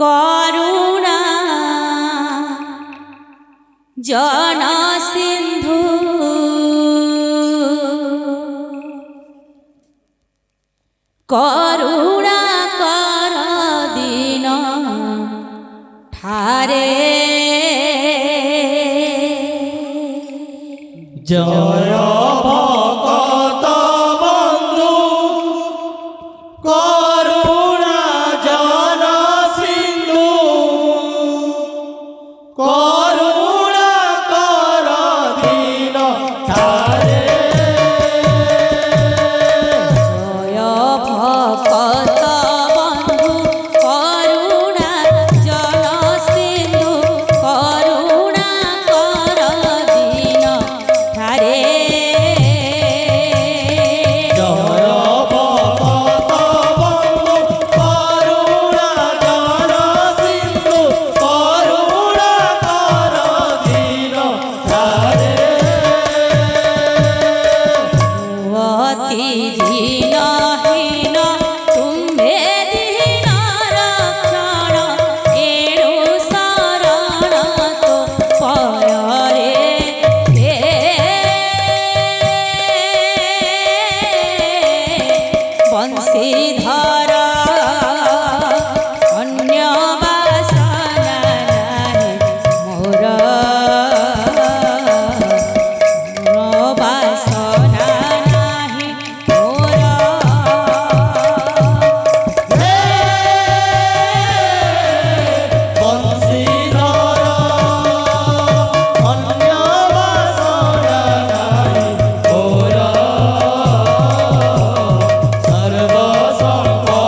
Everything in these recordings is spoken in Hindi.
करुणा जन सिंधु करुणा कर दीन ठारे जय भगत बंधु करुणा जन सिंधु करुणा कर दीन ठारे जय भगत बंधु करुणा जन सिंधु करुणा कर दीन ठारे दीनहीन तुम्हें दीन रक्षण एणु शरण तो परे बंशीधर अन्य वासना नहीं मोर वासना सर्व संकट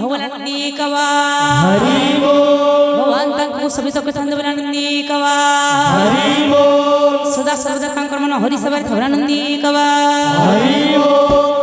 ହଉଲାନି କବା ହରି ବୋଲ ଭଗବାନ ତାଙ୍କୁ ସବିତ କରିଥାନ୍ତି ବୋଲାନନ୍ଦି କବା ହରି ବୋଲ ସଦା ସର୍ବଦା ତାଙ୍କର ମନ ହରି ସେବାରେ ଥବରାନନ୍ଦି କବା ହରି ବୋଲ